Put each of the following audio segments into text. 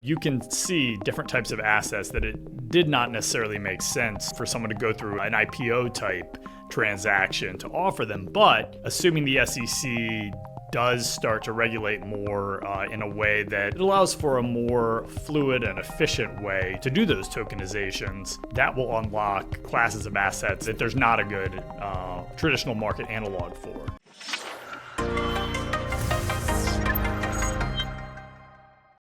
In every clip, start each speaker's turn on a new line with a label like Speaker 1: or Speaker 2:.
Speaker 1: You can see different types of assets that it did not necessarily make sense for someone to go through an IPO type transaction to offer them. But assuming the SEC does start to regulate more in a way that it allows for a more fluid and efficient way to do those tokenizations, that will unlock classes of assets that there's not a good traditional market analog for.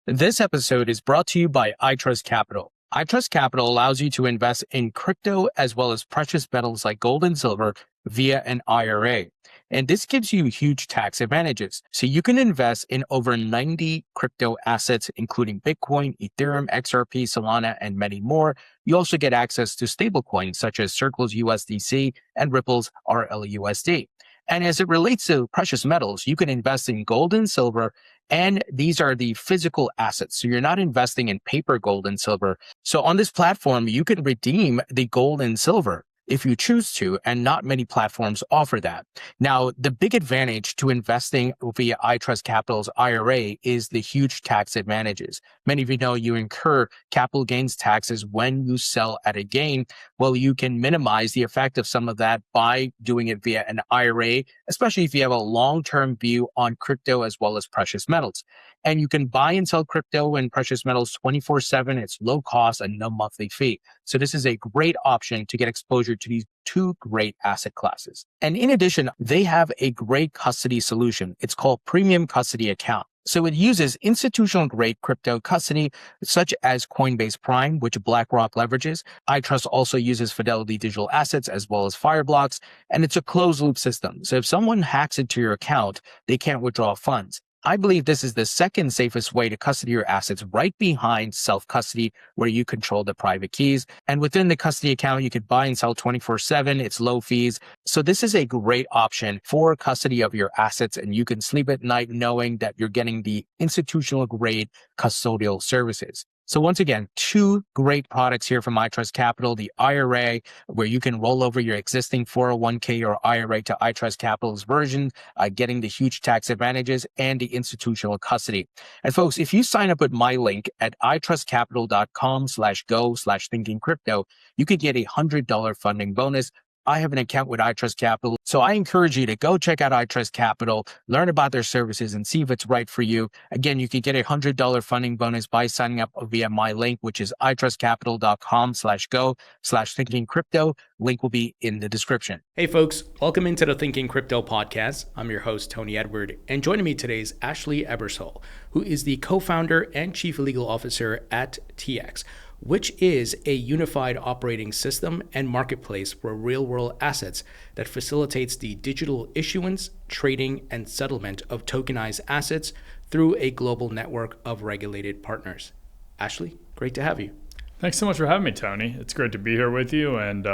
Speaker 2: This episode is brought to you by iTrustCapital. iTrustCapital allows you to invest in crypto as well as precious metals like gold and silver via an IRA. And this gives you huge tax advantages. So you can invest in over 90 crypto assets, including Bitcoin, Ethereum, XRP, Solana, and many more. You also get access to stablecoins such as Circle's USDC and Ripple's RLUSD. And as it relates to precious metals, you can invest in gold and silver, and these are the physical assets. So you're not investing in paper gold and silver. So on this platform, you can redeem the gold and silver if you choose to, and not many platforms offer that. Now, the big advantage to investing via iTrustCapital's IRA is the huge tax advantages. Many of you know you incur capital gains taxes when you sell at a gain. Well, you can minimize the effect of some of that by doing it via an IRA, especially if you have a long-term view on crypto as well as precious metals. And you can buy and sell crypto and precious metals 24/7. It's low cost and no monthly fee. So this is a great option to get exposure to these two great asset classes. And in addition, they have a great custody solution. It's called Premium Custody Account. So it uses institutional grade crypto custody, such as Coinbase Prime, which BlackRock leverages. iTrust also uses Fidelity Digital Assets as well as Fireblocks, and it's a closed loop system. So if someone hacks into your account, they can't withdraw funds. I believe this is the second safest way to custody your assets, right behind self-custody, where you control the private keys. And within the custody account, you could buy and sell 24/7. It's low fees. So this is a great option for custody of your assets, and you can sleep at night knowing that you're getting the institutional grade custodial services. So once again, two great products here from iTrustCapital, the IRA, where you can roll over your existing 401k or IRA to iTrustCapital's version, getting the huge tax advantages, and the institutional custody. And folks, if you sign up with my link at itrustcapital.com/go/thinkingcrypto, you could get a $100 funding bonus. I have an account with iTrustCapital, so I encourage you to go check out iTrustCapital, learn about their services, and see if it's right for you. Again, you can get a $100 funding bonus by signing up via my link, which is itrustcapital.com/go/thinkingcrypto. Link will be in the description.
Speaker 3: Hey folks, welcome into the Thinking Crypto podcast. I'm your host, Tony Edward, and joining me today is Ashley Ebersole, who is the co-founder and chief legal officer at TX, which is a unified operating system and marketplace for real-world assets that facilitates the digital issuance, trading, and settlement of tokenized assets through a global network of regulated partners. Ashley, great to have you.
Speaker 1: Thanks so much for having me, Tony. It's great to be here with you, and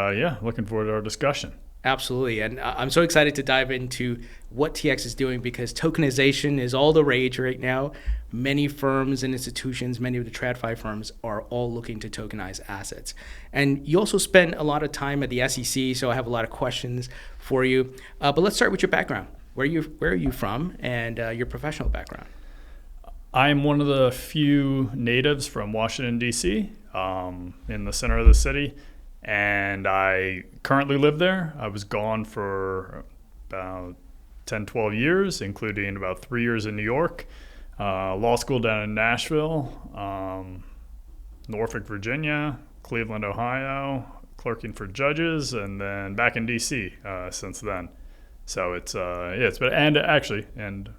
Speaker 1: looking forward to our discussion.
Speaker 3: Absolutely. And I'm so excited to dive into what TX is doing because tokenization is all the rage right now. Many firms and institutions, many of the TradFi firms are all looking to tokenize assets. And you also spend a lot of time at the SEC, so I have a lot of questions for you. But let's start with your background. Where are you from and your professional background?
Speaker 1: I am one of the few natives from Washington, D.C., in the center of the city. And I currently live there. I was gone for about 10, 12 years, including about 3 years in New York, law school down in Nashville, Norfolk, Virginia, Cleveland, Ohio, clerking for judges, and then back in D.C. Since then. So it's been, and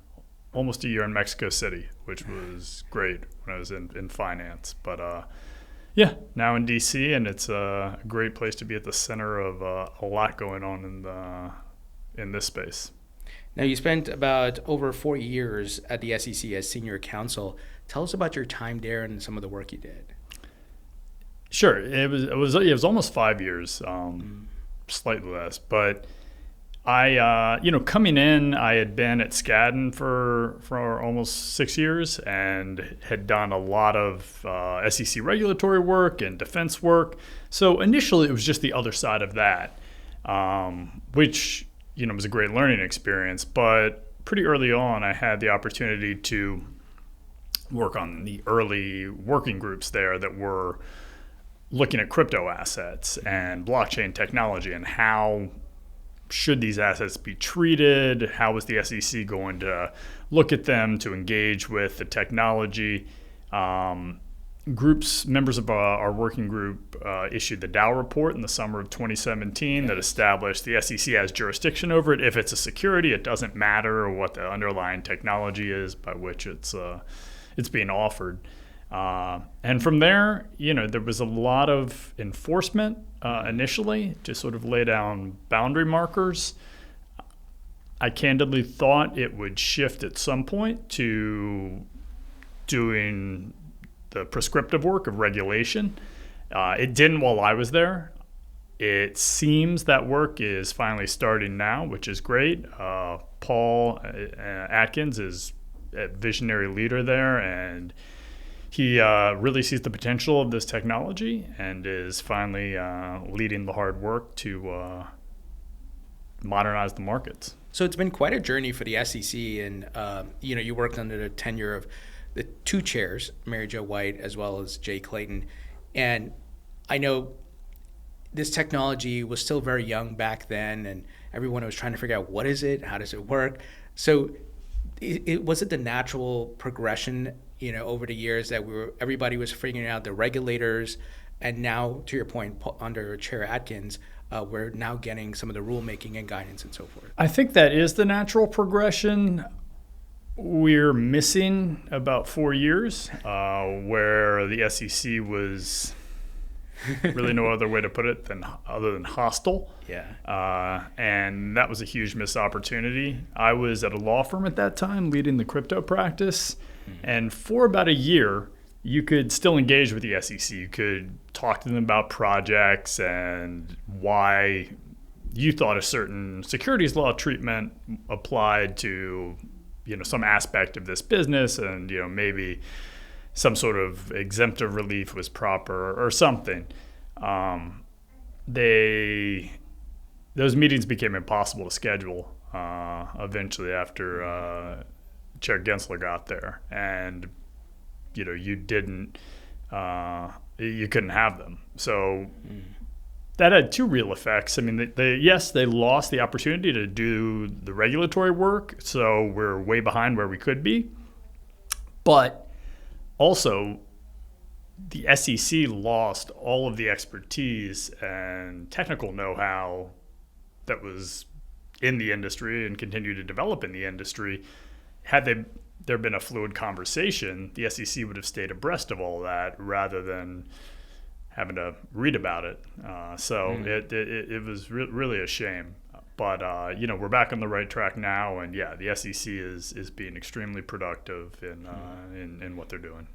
Speaker 1: almost a year in Mexico City, which was great when I was in finance. But now in DC, and it's a great place to be at the center of a lot going on in this space.
Speaker 3: Now, you spent about over 4 years at the SEC as Senior Counsel. Tell us about your time there and some of the work you did.
Speaker 1: Sure, it was almost 5 years, slightly less, but I coming in, I had been at Skadden for almost 6 years and had done a lot of SEC regulatory work and defense work. So initially, it was just the other side of that, which was a great learning experience. But pretty early on, I had the opportunity to work on the early working groups there that were looking at crypto assets and blockchain technology and how should these assets be treated? How was the SEC going to look at them to engage with the technology? Members of our working group issued the Dow report in the summer of 2017 that established the SEC has jurisdiction over it. If it's a security, it doesn't matter what the underlying technology is by which it's being offered. And from there, there was a lot of enforcement initially to sort of lay down boundary markers. I candidly thought it would shift at some point to doing the prescriptive work of regulation. It didn't while I was there. It seems that work is finally starting now, which is great. Paul Atkins is a visionary leader there, and he really sees the potential of this technology and is finally leading the hard work to modernize the markets.
Speaker 3: So it's been quite a journey for the SEC, and you worked under the tenure of the two chairs, Mary Jo White as well as Jay Clayton, and I know this technology was still very young back then, and everyone was trying to figure out what is it, how does it work. So was it the natural progression, over the years that everybody was figuring out, the regulators, and now, to your point, under Chair Atkins, we're now getting some of the rulemaking and guidance and so forth?
Speaker 1: I think that is the natural progression. We're missing about 4 years where the SEC was really no other way to put it other than hostile.
Speaker 3: Yeah.
Speaker 1: And that was a huge missed opportunity. I was at a law firm at that time leading the crypto practice. And for about a year, you could still engage with the SEC. You could talk to them about projects and why you thought a certain securities law treatment applied to some aspect of this business, and maybe some sort of exemptive relief was proper or something. Those meetings became impossible to schedule eventually after Chair Gensler got there, and you couldn't have them. So that had two real effects. I mean, they lost the opportunity to do the regulatory work, so we're way behind where we could be. But also, the SEC lost all of the expertise and technical know-how that was in the industry and continued to develop in the industry. Had there been a fluid conversation, the SEC would have stayed abreast of all that rather than having to read about it. It was really a shame. But we're back on the right track now, and the SEC is being extremely productive in what they're doing.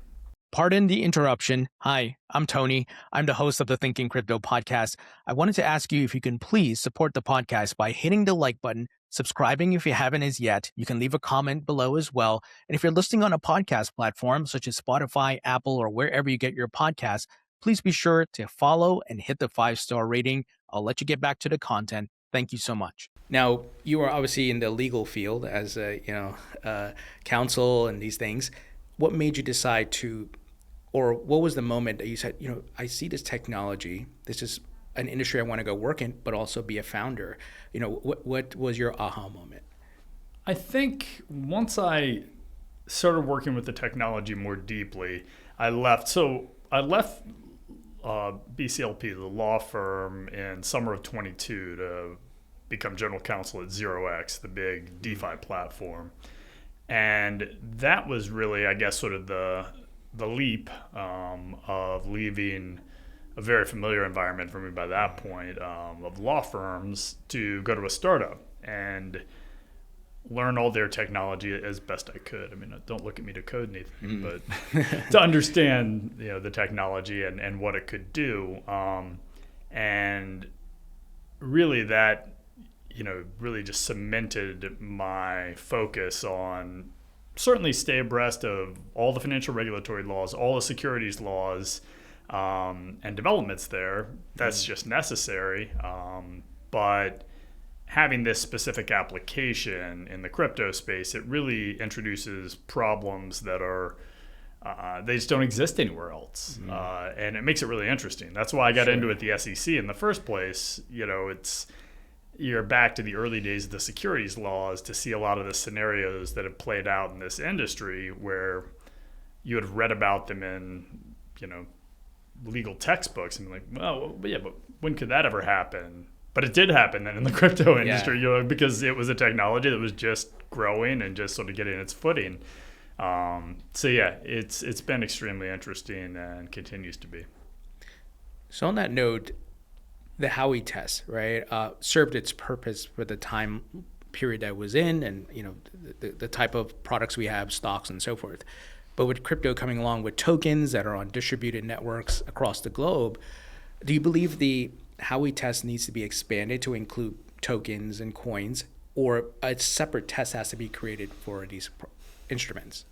Speaker 2: Pardon the interruption. Hi, I'm Tony. I'm the host of the Thinking Crypto podcast. I wanted to ask you if you can please support the podcast by hitting the like button, subscribing if you haven't as yet. You can leave a comment below as well. And if you're listening on a podcast platform such as Spotify, Apple, or wherever you get your podcasts, please be sure to follow and hit the 5-star rating. I'll let you get back to the content. Thank you so much.
Speaker 3: Now, you are obviously in the legal field as counsel and these things. What made you decide to, or what was the moment that you said, I see this technology, this is an industry I want to go work in, but also be a founder? What was your aha moment?
Speaker 1: I think once I started working with the technology more deeply, I left BCLP, the law firm, in summer of 22 to become general counsel at 0x, the big DeFi platform. And that was really, I guess, sort of the leap of leaving a very familiar environment for me by that point of law firms to go to a startup and learn all their technology as best I could. I mean, don't look at me to code anything, but to understand the technology and what it could do. And really that really just cemented my focus on certainly stay abreast of all the financial regulatory laws, all the securities laws, and developments there. That's just necessary. But having this specific application in the crypto space, it really introduces problems that are They just don't exist anywhere else. And it makes it really interesting. That's why I got into it, the SEC in the first place. You're back to the early days of the securities laws to see a lot of the scenarios that have played out in this industry where you had read about them in, legal textbooks and be like, well, yeah, but when could that ever happen? But it did happen then in the crypto industry, because it was a technology that was just growing and just sort of getting its footing. It's been extremely interesting and continues to be.
Speaker 3: So on that note, the Howey test, right, served its purpose for the time period that it was in, and the type of products we have, stocks and so forth. But with crypto coming along with tokens that are on distributed networks across the globe, do you believe the Howey test needs to be expanded to include tokens and coins, or a separate test has to be created for these instruments?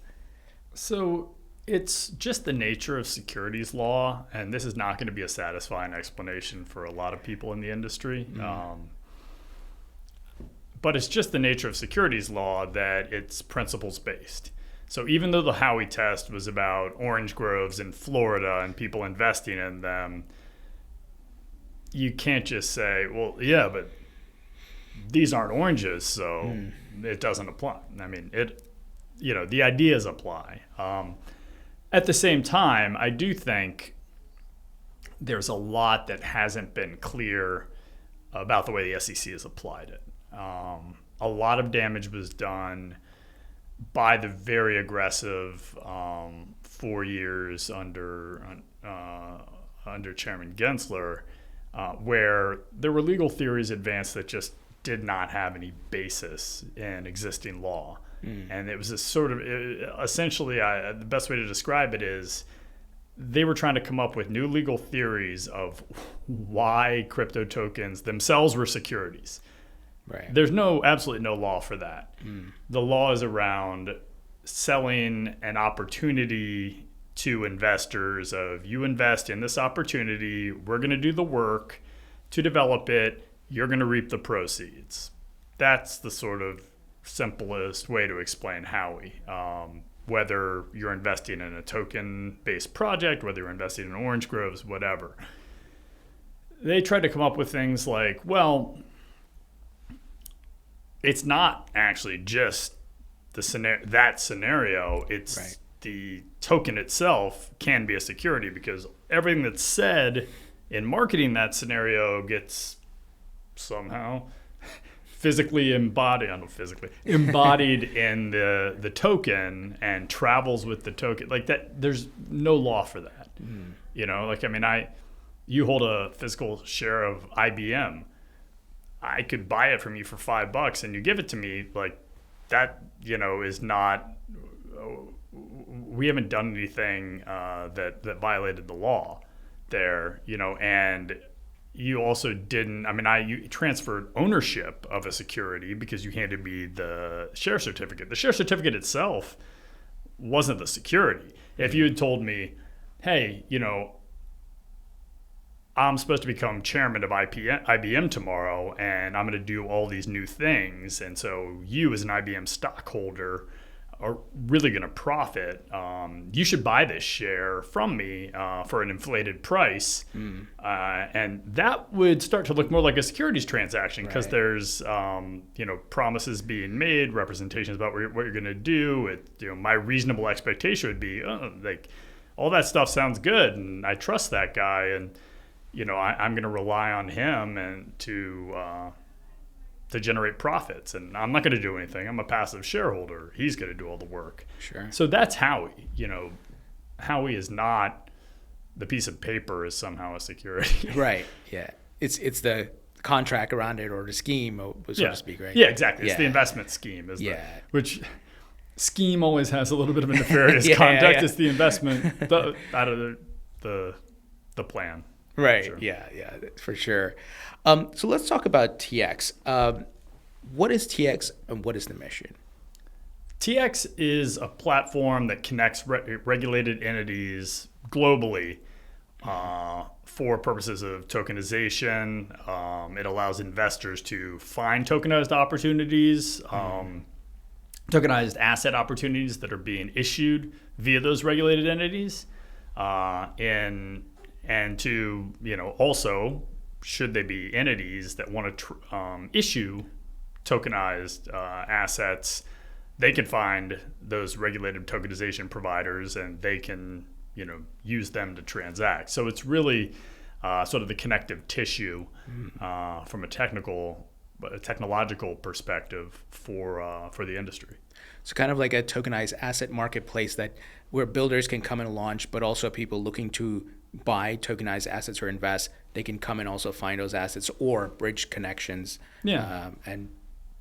Speaker 1: So it's just the nature of securities law, and this is not going to be a satisfying explanation for a lot of people in the industry. But it's just the nature of securities law that it's principles based. So even though the Howey test was about orange groves in Florida and people investing in them, you can't just say, well, yeah, but these aren't oranges, so it doesn't apply. I mean, the ideas apply. At the same time, I do think there's a lot that hasn't been clear about the way the SEC has applied it. A lot of damage was done by the very aggressive 4 years under Chairman Gensler, where there were legal theories advanced that just did not have any basis in existing law. And it was a sort of, essentially, the best way to describe it is they were trying to come up with new legal theories of why crypto tokens themselves were securities.
Speaker 3: Right.
Speaker 1: There's absolutely no law for that. The law is around selling an opportunity to investors of, you invest in this opportunity, we're going to do the work to develop it, you're going to reap the proceeds. That's the sort of simplest way to explain Howey. Whether you're investing in a token-based project, whether you're investing in orange groves, whatever. They tried to come up with things like, well, it's not actually just that scenario. It's
Speaker 3: right.
Speaker 1: The token itself can be a security because everything that's said in marketing that scenario gets somehow physically embodied in the token and travels with the token. Like that, there's no law for that. You hold a physical share of IBM. I could buy it from you for $5 and you give it to me, like that, is not, we haven't done anything that violated the law there, and you also didn't, you transferred ownership of a security because you handed me the share certificate. The share certificate itself wasn't the security. If you had told me, hey, I'm supposed to become chairman of IBM tomorrow, and I'm going to do all these new things. And so you as an IBM stockholder are really going to profit. You should buy this share from me for an inflated price. And that would start to look more like a securities transaction because there's promises being made, representations about what you're going to do. My reasonable expectation would be, all that stuff sounds good, and I trust that guy, and I'm going to rely on him and to generate profits, and I'm not going to do anything. I'm a passive shareholder. He's going to do all the work.
Speaker 3: Sure.
Speaker 1: So that's Howey. Howey is not the piece of paper is somehow a security.
Speaker 3: Right. Yeah. It's the contract around it or the scheme, so to speak. Right.
Speaker 1: Yeah. Exactly. It's the investment scheme. Which scheme always has a little bit of a nefarious conduct. Yeah. It's the investment out of the plan.
Speaker 3: Right.
Speaker 1: Sure.
Speaker 3: Yeah, for sure. So let's talk about TX. What is TX and what is the mission?
Speaker 1: TX is a platform that connects regulated entities globally for purposes of tokenization. It allows investors to find tokenized opportunities, tokenized asset opportunities that are being issued via those regulated entities, and to also, should they be entities that want to issue tokenized assets, they can find those regulated tokenization providers and they can use them to transact. So it's really sort of the connective tissue from a technological perspective for the industry.
Speaker 3: So kind of like a tokenized asset marketplace where builders can come and launch, but also people looking to buy tokenized assets or invest, they can come and also find those assets or bridge connections. And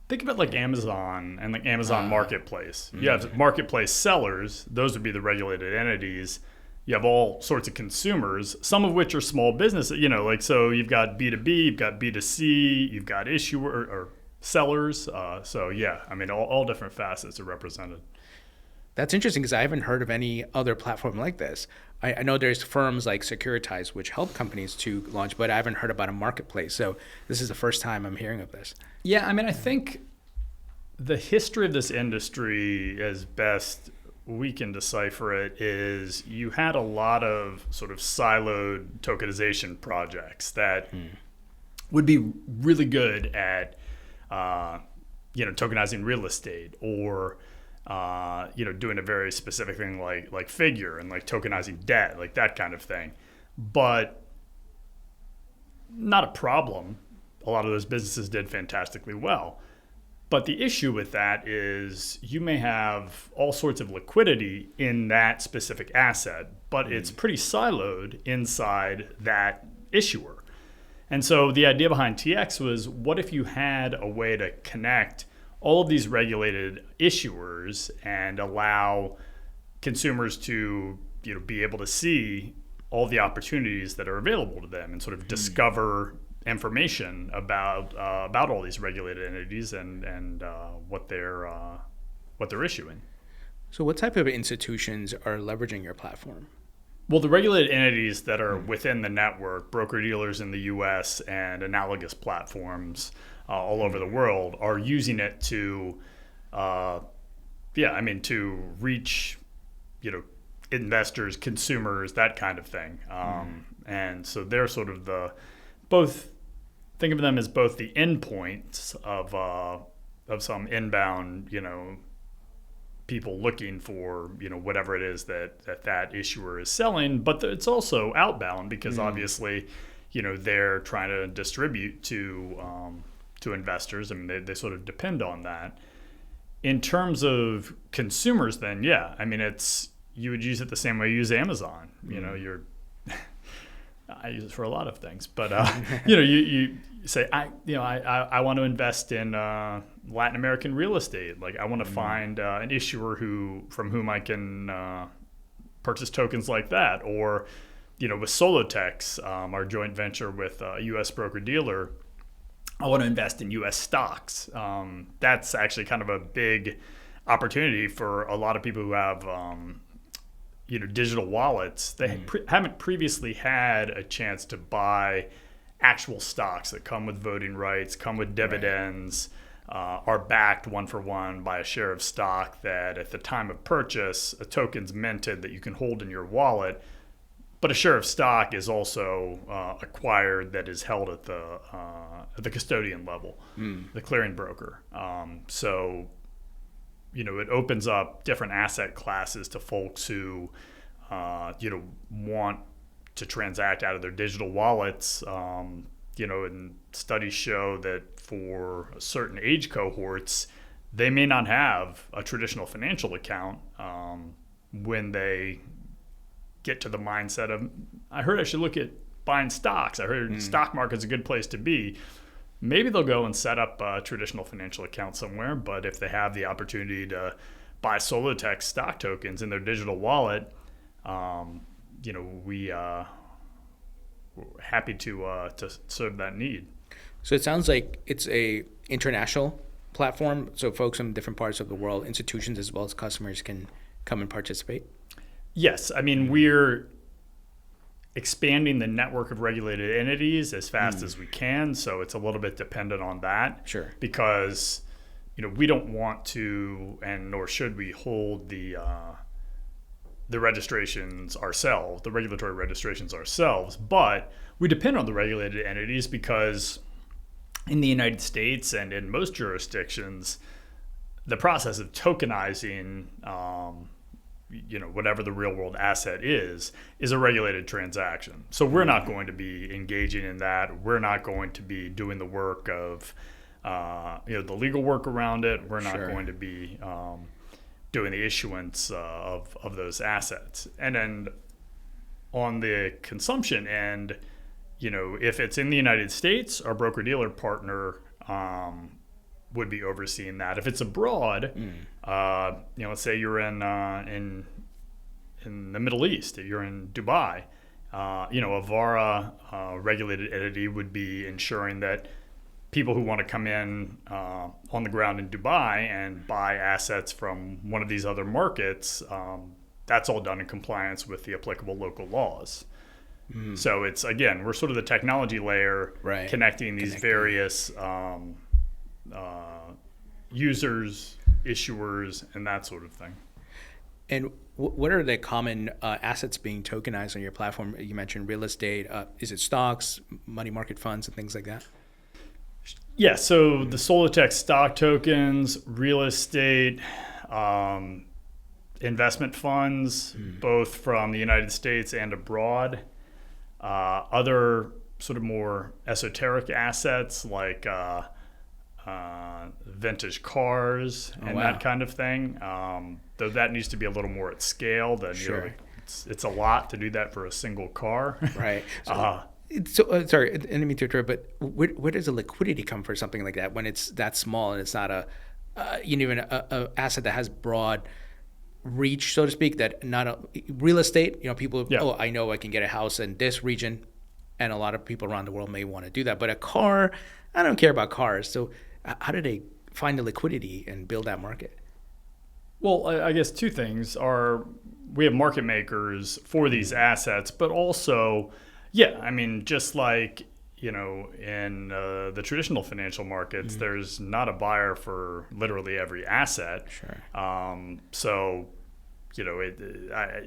Speaker 1: think of it like Amazon and like Amazon Marketplace. You have marketplace sellers; those would be the regulated entities. You have all sorts of consumers, some of which are small businesses. So you've got B2B, you've got B2C, you've got issuer or sellers. All different facets are represented.
Speaker 3: That's interesting because I haven't heard of any other platform like this. I know there's firms like Securitize which help companies to launch, but I haven't heard about a marketplace. So this is the first time I'm hearing of this.
Speaker 1: Yeah, I think the history of this industry, as best we can decipher it, is you had a lot of sort of siloed tokenization projects that would be really good at tokenizing real estate or doing a very specific thing like Figure and like tokenizing debt, like that kind of thing. But not a problem. A lot of those businesses did fantastically well. But the issue with that is you may have all sorts of liquidity in that specific asset, but it's pretty siloed inside that issuer. And so the idea behind TX was, what if you had a way to connect all of these regulated issuers and allow consumers to be able to see all the opportunities that are available to them and sort of discover information about all these regulated entities and what they're issuing.
Speaker 3: So what type of institutions are leveraging your platform?
Speaker 1: Well, the regulated entities that are within the network, broker-dealers in the U.S. and analogous platforms all over the world, are using it to reach investors, consumers, that kind of thing. And so they're sort of think of them as both the endpoints of some inbound, people looking for, whatever it is that issuer is selling, but it's also outbound because obviously, they're trying to distribute to investors. I mean, they sort of depend on that. In terms of consumers, then, you would use it the same way you use Amazon. I use it for a lot of things, but you say I want to invest in Latin American real estate. Like I want to find an issuer from whom I can purchase tokens like that, or with Solotex, our joint venture with a U.S. broker dealer, I want to invest in U.S. stocks. That's actually kind of a big opportunity for a lot of people who have digital wallets. They haven't previously had a chance to buy actual stocks that come with voting rights, come with dividends, are backed one for one by a share of stock that at the time of purchase, a token's minted that you can hold in your wallet. But a share of stock is also acquired that is held at the custodian level, the clearing broker. So it opens up different asset classes to folks who, want to transact out of their digital wallets. And studies show that for certain age cohorts, they may not have a traditional financial account when they get to the mindset of, I heard I should look at buying stocks. I heard stock market's a good place to be. Maybe they'll go and set up a traditional financial account somewhere, but if they have the opportunity to buy Solotex stock tokens in their digital wallet, we're happy to serve that need.
Speaker 3: So it sounds like it's a international platform, so folks from different parts of the world, institutions as well as customers, can come and participate?
Speaker 1: Yes. I mean, we're expanding the network of regulated entities as fast as we can, so it's a little bit dependent on that.
Speaker 3: Sure.
Speaker 1: Because we don't want to, and nor should we, hold the the registrations ourselves, the regulatory registrations ourselves, but we depend on the regulated entities because in the United States and in most jurisdictions, the process of tokenizing, whatever the real world asset is a regulated transaction. So we're not going to be engaging in that. We're not going to be doing the work of, the legal work around it. We're not going to be doing the issuance of those assets. And then on the consumption end, if it's in the United States, our broker-dealer partner would be overseeing that. If it's abroad, let's say you're in the Middle East, you're in Dubai, a VARA regulated entity would be ensuring that people who want to come in on the ground in Dubai and buy assets from one of these other markets, that's all done in compliance with the applicable local laws. So it's, again, we're sort of the technology layer connecting these various users, issuers, and that sort of thing.
Speaker 3: And what are the common assets being tokenized on your platform? You mentioned real estate. Is it stocks, money market funds, and things like that?
Speaker 1: Yeah, so the Solotech stock tokens, real estate, investment funds, both from the United States and abroad. Other sort of more esoteric assets like vintage cars and that kind of thing. Though that needs to be a little more at scale than it's a lot to do that for a single car.
Speaker 3: Right. Sorry, I didn't mean to interrupt, but where does the liquidity come for something like that when it's that small and it's not a asset that has broad reach, so to speak, that not a real estate, people, I know I can get a house in this region, and a lot of people around the world may want to do that. But a car, I don't care about cars. So how do they find the liquidity and build that market?
Speaker 1: Well, I guess two things are we have market makers for these assets, but also, just like, in the traditional financial markets, there's not a buyer for literally every asset. So,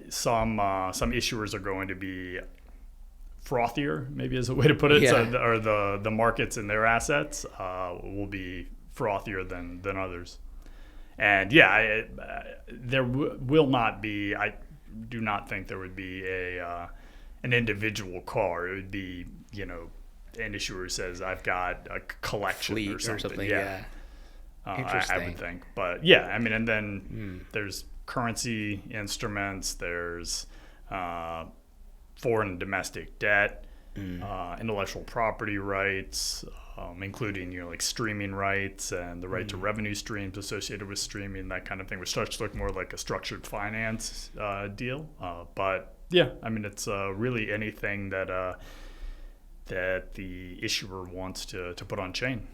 Speaker 1: some issuers are going to be frothier, maybe is a way to put it. So, or the markets in their assets will be frothier than others. And there will not be. I do not think there would be an individual car. It would be, an issuer says, I've got a collection
Speaker 3: fleet
Speaker 1: or something.
Speaker 3: Yeah.
Speaker 1: I would think. But and then there's currency instruments, there's foreign and domestic debt, intellectual property rights, including like streaming rights and the right to revenue streams associated with streaming, that kind of thing, which starts to look more like a structured finance deal. But it's really anything that the issuer wants to put on chain.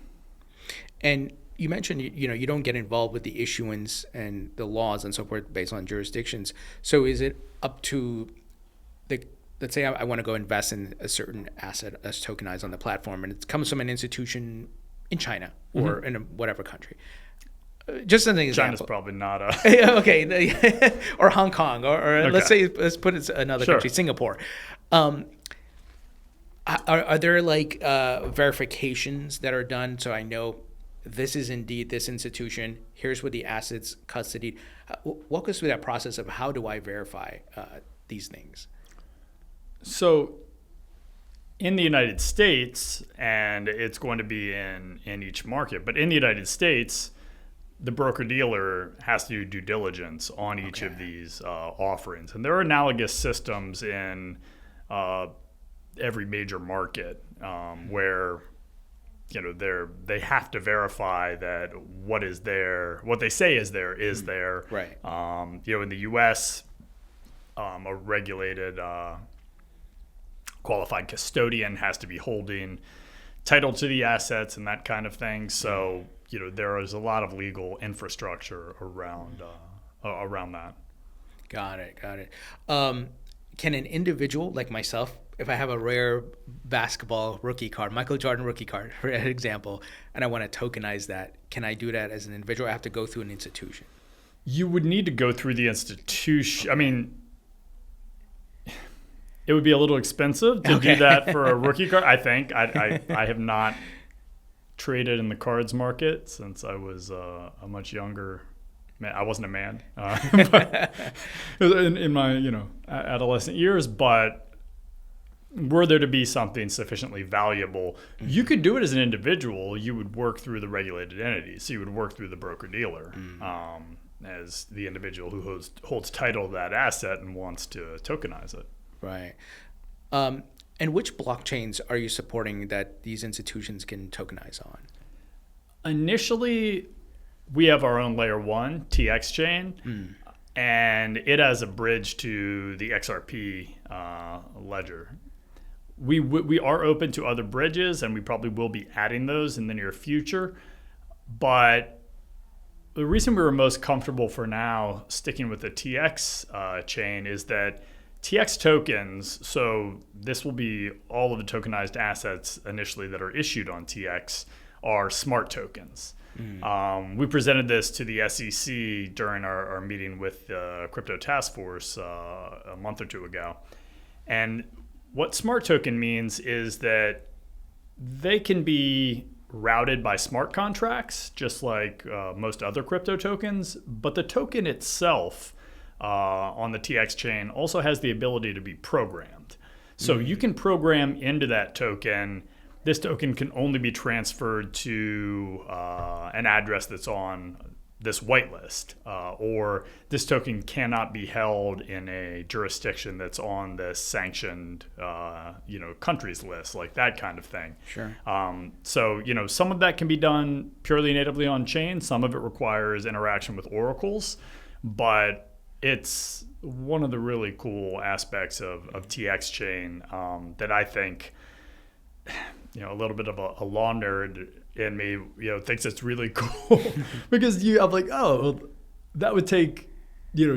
Speaker 1: And
Speaker 3: you mentioned, you don't get involved with the issuance and the laws and so forth based on jurisdictions. So is it up to let's say I want to go invest in a certain asset that's tokenized on the platform, and it comes from an institution in China or in whatever country. Just an example.
Speaker 1: China's probably not a...
Speaker 3: Okay. Or Hong Kong, or let's put it another country, Singapore. Are there like verifications that are done so I know this is indeed this institution, here's where the assets custodied? Walk us through that process of how do I verify these things?
Speaker 1: So in the United States, and it's going to be in each market, but in the United States, the broker-dealer has to do due diligence on each of these offerings. And there are analogous systems in every major market where they have to verify that what they say is there is there.
Speaker 3: Right.
Speaker 1: In the U.S., a regulated qualified custodian has to be holding title to the assets and that kind of thing. So there is a lot of legal infrastructure around that.
Speaker 3: Got it. Can an individual like myself, if I have a rare basketball rookie card, Michael Jordan rookie card, for example, and I want to tokenize that, can I do that as an individual? I have to go through an institution.
Speaker 1: You would need to go through the institution. I mean, It would be a little expensive to do that for a rookie card. I think I have not traded in the cards market since I was a much younger man. I wasn't a man but in my adolescent years, but were there to be something sufficiently valuable, you could do it as an individual. You would work through the regulated entities. So you would work through the broker-dealer as the individual who holds title of that asset and wants to tokenize it.
Speaker 3: Right. And which blockchains are you supporting that these institutions can tokenize on?
Speaker 1: Initially, we have our own layer 1 TX chain, and it has a bridge to the XRP ledger. We are open to other bridges, and we probably will be adding those in the near future. But the reason we were most comfortable for now sticking with the TX chain is that TX tokens, so this will be all of the tokenized assets initially that are issued on TX, are smart tokens. We presented this to the SEC during our meeting with the Crypto Task Force a month or two ago. And what smart token means is that they can be routed by smart contracts, just like most other crypto tokens, but the token itself on the TX chain also has the ability to be programmed. So you can program into that token. This token can only be transferred to an address that's on this whitelist, or this token cannot be held in a jurisdiction that's on this sanctioned, countries list, like that kind of thing.
Speaker 3: Sure.
Speaker 1: So, some of that can be done purely natively on chain. Some of it requires interaction with oracles, but it's one of the really cool aspects of TX chain that I think, a little bit of a law nerd in me, thinks it's really cool because I'm like, that would take,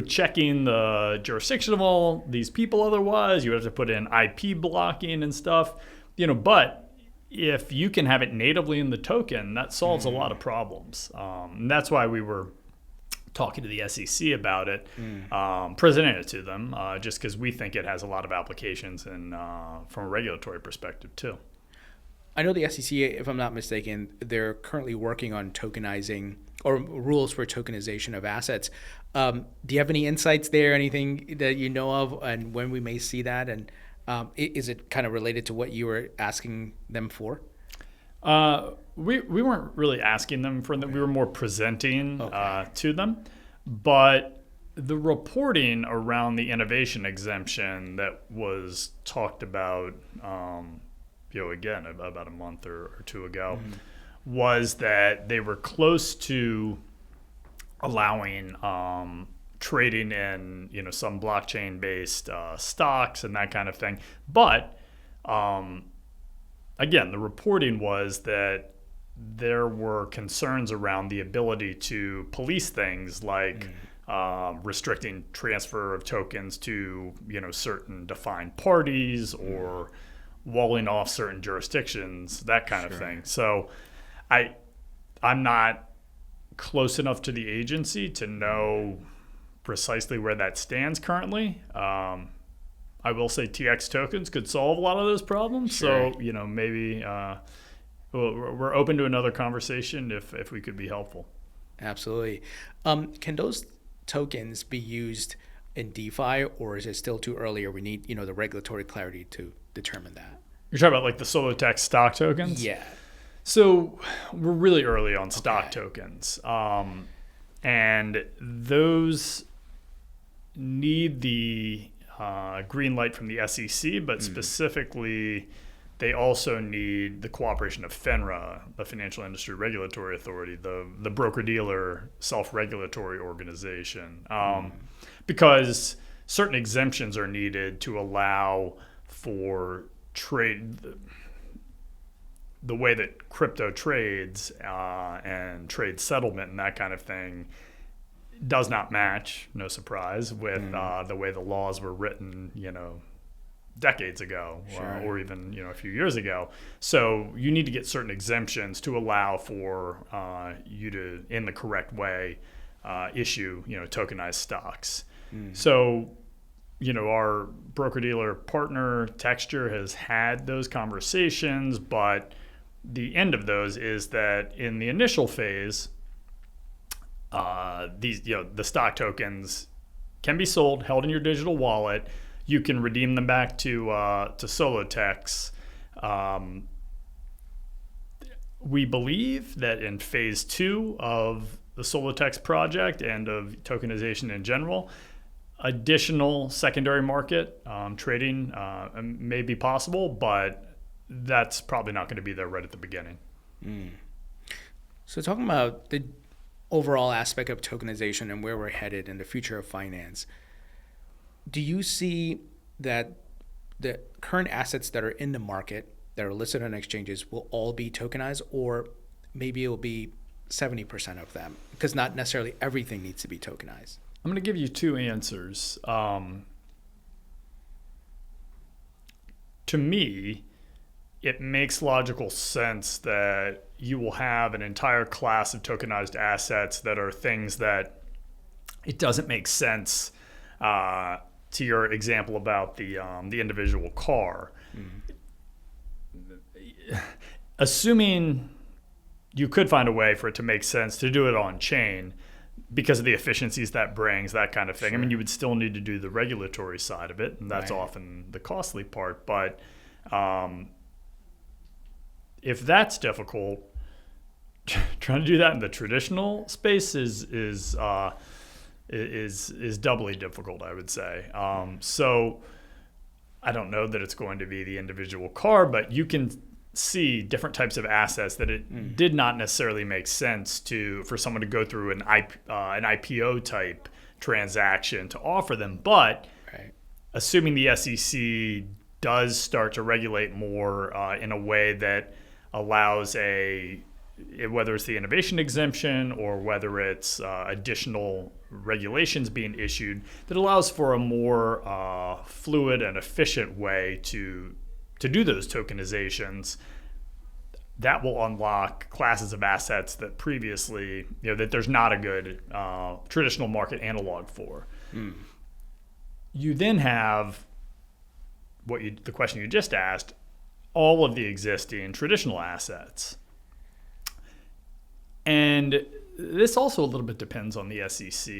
Speaker 1: checking the jurisdiction of all these people. Otherwise, you have to put in IP blocking and stuff, but if you can have it natively in the token, that solves a lot of problems. And that's why we were talking to the SEC about it, presenting it to them, just because we think it has a lot of applications and from a regulatory perspective too.
Speaker 3: I know the SEC, if I'm not mistaken, they're currently working on tokenizing or rules for tokenization of assets. Do you have any insights there, anything that you know of, and when we may see that? And is it kind of related to what you were asking them for?
Speaker 1: We weren't really asking them for them. We were more presenting to them. But the reporting around the innovation exemption that was talked about again, about a month or two ago, was that they were close to allowing trading in, some blockchain-based stocks and that kind of thing. But again, the reporting was that there were concerns around the ability to police things like restricting transfer of tokens to, certain defined parties or walling off certain jurisdictions, that kind of thing. So I'm not close enough to the agency to know precisely where that stands currently. I will say TX tokens could solve a lot of those problems. Sure. So, maybe we're open to another conversation if we could be helpful.
Speaker 3: Absolutely. Can those tokens be used in DeFi, or is it still too early, or we need, the regulatory clarity to determine that?
Speaker 1: You're talking about like the Solotech stock tokens?
Speaker 3: Yeah.
Speaker 1: So we're really early on stock tokens. And those need the green light from the SEC, but specifically they also need the cooperation of FINRA, the Financial Industry Regulatory Authority, the broker-dealer self-regulatory organization, because certain exemptions are needed to allow for trade, the way that crypto trades and trade settlement and that kind of thing does not match, no surprise, with the way the laws were written, decades ago, or even a few years ago. So you need to get certain exemptions to allow for you to, in the correct way, issue tokenized stocks. So our broker-dealer partner Texture has had those conversations, but the end of those is that in the initial phase, the stock tokens can be sold, held in your digital wallet. You can redeem them back to Solotex. We believe that in phase 2 of the Solotex project and of tokenization in general, additional secondary market trading may be possible, but that's probably not going to be there right at the beginning.
Speaker 3: So talking about the overall aspect of tokenization and where we're headed in the future of finance, do you see that the current assets that are in the market that are listed on exchanges will all be tokenized, or maybe it will be 70% of them, because not necessarily everything needs to be tokenized?
Speaker 1: I'm going to give you 2 answers. To me, it makes logical sense that you will have an entire class of tokenized assets that are things that it doesn't make sense, to your example about the individual car. Assuming you could find a way for it to make sense to do it on chain because of the efficiencies that brings, that kind of thing. Sure. I mean, you would still need to do the regulatory side of it, and that's often the costly part. But if that's difficult, trying to do that in the traditional space is doubly difficult, I would say. So I don't know that it's going to be the individual car, but you can see different types of assets that it did not necessarily make sense for someone to go through an IPO type transaction to offer them. But assuming the SEC does start to regulate more in a way that allows whether it's the innovation exemption or whether it's additional regulations being issued, that allows for a more fluid and efficient way to do those tokenizations, that will unlock classes of assets that previously, that there's not a good traditional market analog for. You then have the question you just asked, all of the existing traditional assets. And this also a little bit depends on the SEC,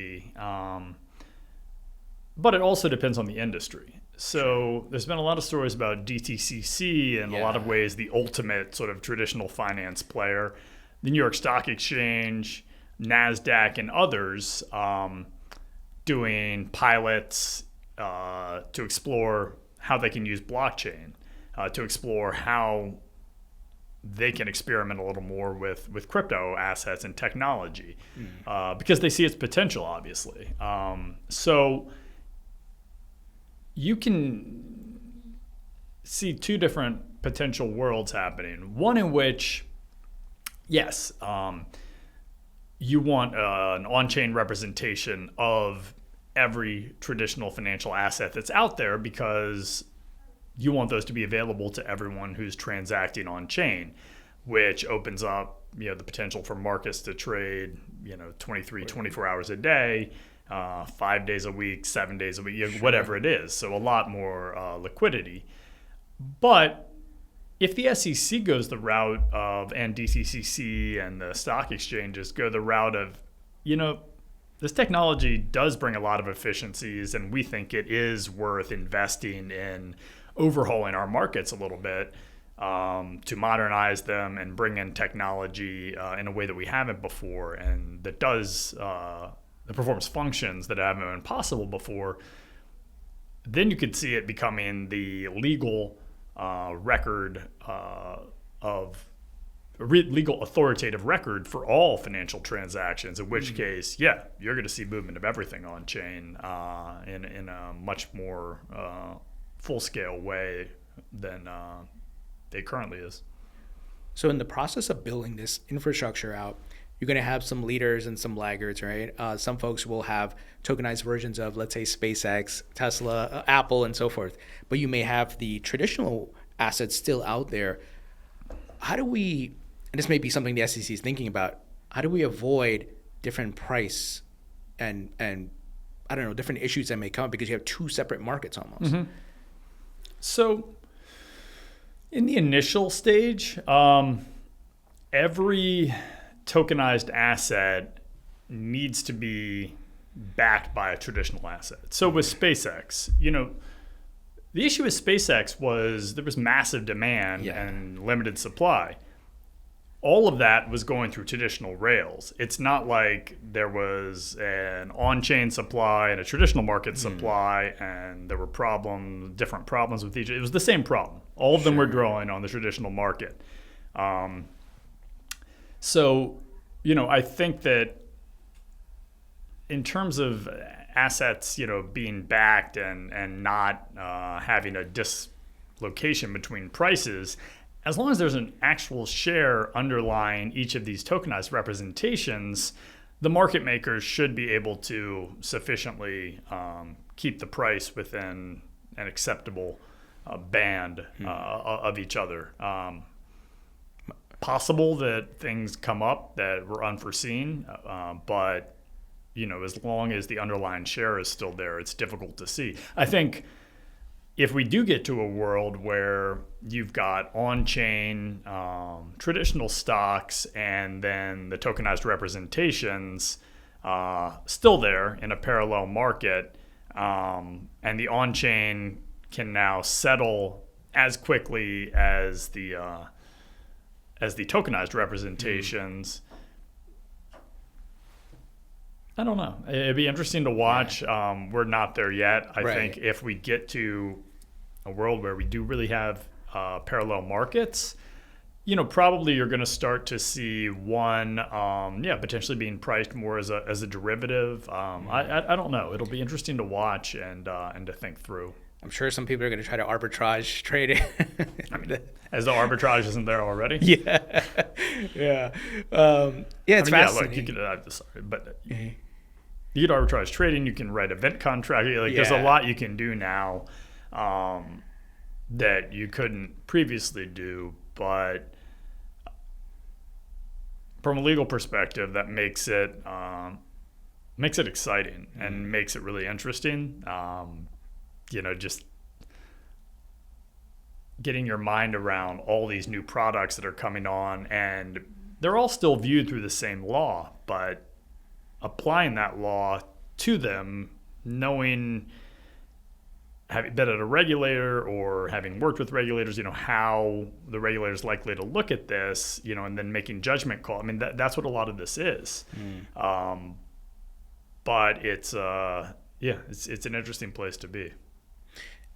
Speaker 1: but it also depends on the industry. So there's been a lot of stories about DTCC and a lot of ways the ultimate sort of traditional finance player, the New York Stock Exchange, NASDAQ, and others doing pilots to explore how they can use blockchain, to explore how they can experiment a little more with crypto assets and technology because they see its potential, obviously. So you can see 2 different potential worlds happening. One in which, yes, you want an on-chain representation of every traditional financial asset that's out there because you want those to be available to everyone who's transacting on chain, which opens up, the potential for markets to trade, 24 hours a day, 5 days a week, 7 days a week, whatever it is. So a lot more liquidity. But if the SEC goes the route of, and DTCC and the stock exchanges go the route of, this technology does bring a lot of efficiencies, and we think it is worth investing in overhauling our markets a little bit to modernize them and bring in technology in a way that we haven't before, and that does that performs functions that haven't been possible before. Then you could see it becoming the legal record legal authoritative record for all financial transactions, in which case, you're going to see movement of everything on chain in a much more full-scale way than it currently is.
Speaker 3: So in the process of building this infrastructure out, you're going to have some leaders and some laggards, right? Some folks will have tokenized versions of, let's say, SpaceX, Tesla, Apple, and so forth. But you may have the traditional assets still out there. How do we, and this may be something the SEC is thinking about, how do we avoid different price and I don't know, different issues that may come up because you have two separate markets almost.
Speaker 1: So in the initial stage, every tokenized asset needs to be backed by a traditional asset. So with SpaceX, the issue with SpaceX was there was massive demand and limited supply. All of that was going through traditional rails. It's not like there was an on-chain supply and a traditional market supply, and there were different problems with each. It was the same problem. All of them were drawing on the traditional market. So, I think that in terms of assets, being backed and not having a dislocation between prices, as long as there's an actual share underlying each of these tokenized representations, the market makers should be able to sufficiently keep the price within an acceptable band of each other. Possible that things come up that were unforeseen, but as long as the underlying share is still there, it's difficult to see. I think if we do get to a world where you've got on-chain traditional stocks and then the tokenized representations still there in a parallel market, and the on-chain can now settle as quickly as the tokenized representations, I don't know. It'd be interesting to watch. We're not there yet. I think if we get to a world where we do really have parallel markets, probably you're going to start to see one, potentially being priced more as a derivative. I don't know. It'll be interesting to watch and to think through.
Speaker 3: I'm sure some people are going to try to arbitrage trade it.
Speaker 1: As the arbitrage isn't there already.
Speaker 3: Yeah. It's fascinating.
Speaker 1: You could arbitrage trading. You can write event contract. There's a lot you can do now that you couldn't previously do. But from a legal perspective, that makes it exciting and makes it really interesting. Just getting your mind around all these new products that are coming on, and they're all still viewed through the same law, but applying that law to them, knowing, having been at a regulator or having worked with regulators, how the regulator's likely to look at this, and then making judgment call. That's what a lot of this is. But it's an interesting place to be.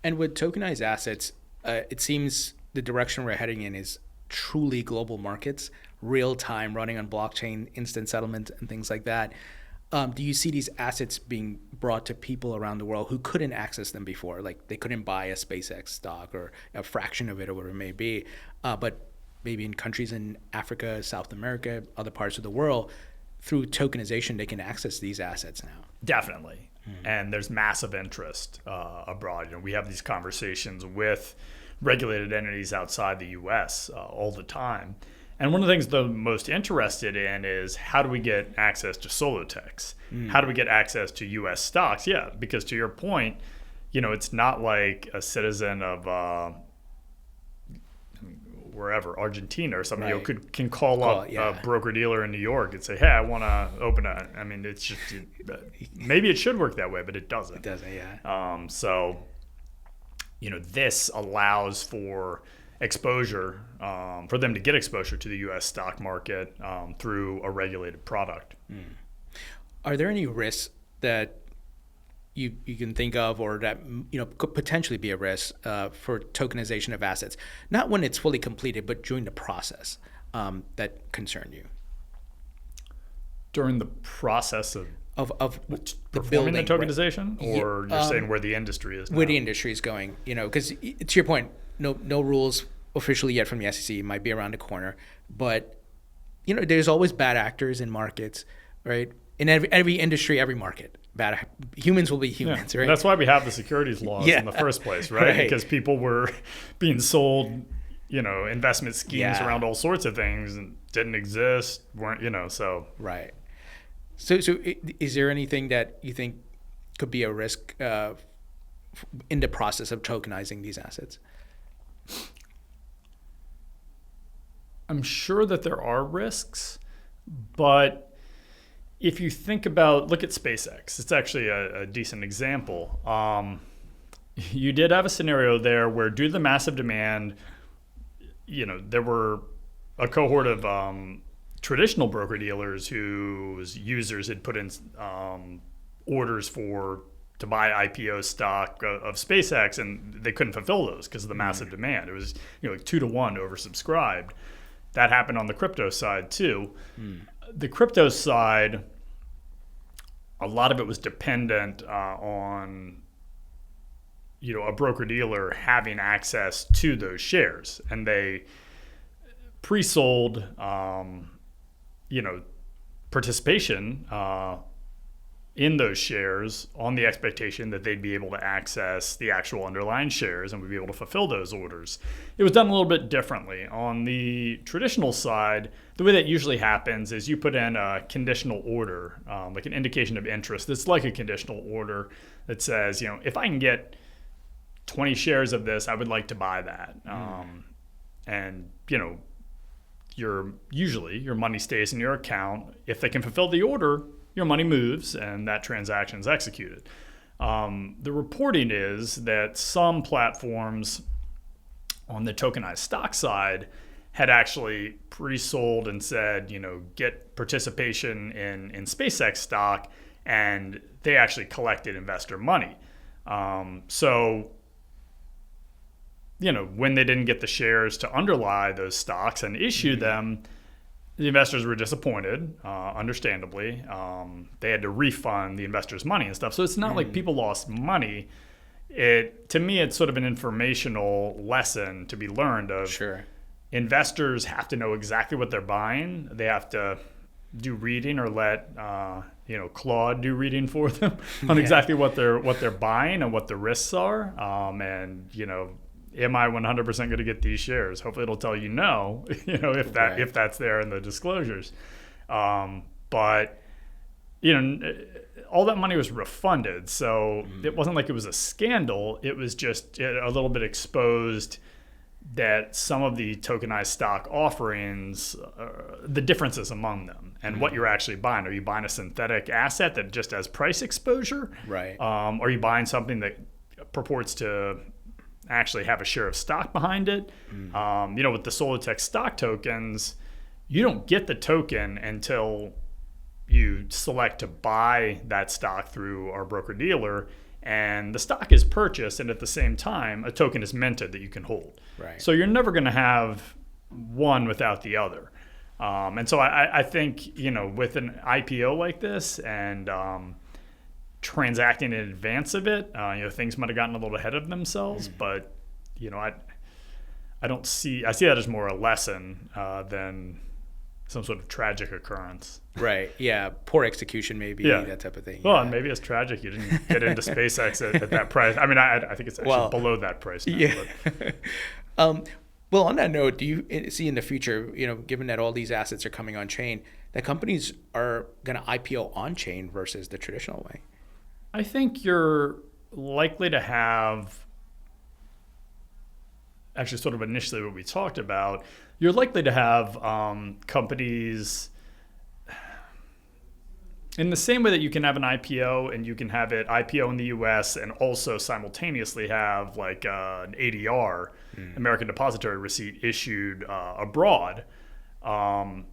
Speaker 3: And with tokenized assets, it seems the direction we're heading in is truly global markets, real time, running on blockchain, instant settlement, and things like that. Do you see these assets being brought to people around the world who couldn't access them before? Like they couldn't buy a SpaceX stock or a fraction of it or whatever it may be. But maybe in countries in Africa, South America, other parts of the world, through tokenization, they can access these assets now.
Speaker 1: Definitely. And there's massive interest abroad. We have these conversations with regulated entities outside the U.S. All the time. And one of the things they're most interested in is how do we get access to Solotex? How do we get access to U.S. stocks? Yeah, because to your point, it's not like a citizen of wherever, Argentina or something, can call up a broker dealer in New York and say, hey, I want to open it's just, maybe it should work that way, but it doesn't.
Speaker 3: It doesn't, yeah.
Speaker 1: So, this allows for exposure, for them to get exposure to the U.S. stock market through a regulated product.
Speaker 3: Are there any risks that you can think of, or that could potentially be a risk for tokenization of assets, not when it's fully completed, but during the process that concern you?
Speaker 1: During the process of
Speaker 3: performing
Speaker 1: the tokenization, or you're saying where the industry is now?
Speaker 3: Where the industry is going, because to your point, no rules officially yet from the SEC, might be around the corner, but there's always bad actors in markets, right? In every industry, every market. Humans will be humans, right?
Speaker 1: That's why we have the securities laws in the first place, right? Because people were being sold, investment schemes around all sorts of things and didn't exist, weren't, so.
Speaker 3: Right. So is there anything that you think could be a risk in the process of tokenizing these assets?
Speaker 1: I'm sure that there are risks, but if you think about, look at SpaceX, it's actually a decent example. You did have a scenario there where due to the massive demand, there were a cohort of traditional broker-dealers whose users had put in orders to buy IPO stock of SpaceX, and they couldn't fulfill those because of the massive demand. It was like 2-to-1 oversubscribed. That happened on the crypto side too. The crypto side, a lot of it was dependent on a broker-dealer having access to those shares, and they pre-sold participation in those shares on the expectation that they'd be able to access the actual underlying shares and would be able to fulfill those orders. It was done a little bit differently. On the traditional side, the way that usually happens is you put in a conditional order, like an indication of interest. It's like a conditional order that says, if I can get 20 shares of this, I would like to buy that. And, your money stays in your account. If they can fulfill the order, your money moves and that transaction is executed. The reporting is that some platforms on the tokenized stock side had actually pre-sold and said, get participation in SpaceX stock, and they actually collected investor money. When they didn't get the shares to underlie those stocks and issue them, the investors were disappointed, understandably. They had to refund the investors' money and stuff. So it's not like people lost money. To me, it's sort of an informational lesson to be learned of investors have to know exactly what they're buying. They have to do reading or let Claude do reading for them on exactly what they're buying and what the risks are. Am I 100% going to get these shares? Hopefully it'll tell no, if that's there in the disclosures. But all that money was refunded. So it wasn't like it was a scandal. It was just a little bit exposed that some of the tokenized stock offerings, the differences among them and what you're actually buying. Are you buying a synthetic asset that just has price exposure?
Speaker 3: Right.
Speaker 1: Are you buying something that purports to actually have a share of stock behind it? With the Solotech stock tokens, you don't get the token until you select to buy that stock through our broker dealer, and the stock is purchased, and at the same time a token is minted that you can hold.
Speaker 3: Right. So
Speaker 1: you're never going to have one without the other. And so I think with an IPO like this and transacting in advance of it, things might have gotten a little ahead of themselves, but I see that as more a lesson than some sort of tragic occurrence.
Speaker 3: Right. Yeah. Poor execution, maybe.
Speaker 1: Yeah.
Speaker 3: That type of thing.
Speaker 1: Well, and maybe it's tragic you didn't get into SpaceX at that price. I mean, I think it's actually below that price now.
Speaker 3: Yeah. Well, on that note, do you see in the future, given that all these assets are coming on chain, that companies are going to IPO on chain versus the traditional way?
Speaker 1: I think you're likely to have, actually sort of initially what we talked about, you're likely to have companies in the same way that you can have an IPO and you can have it IPO in the US and also simultaneously have like an ADR, American Depository Receipt, issued abroad. Or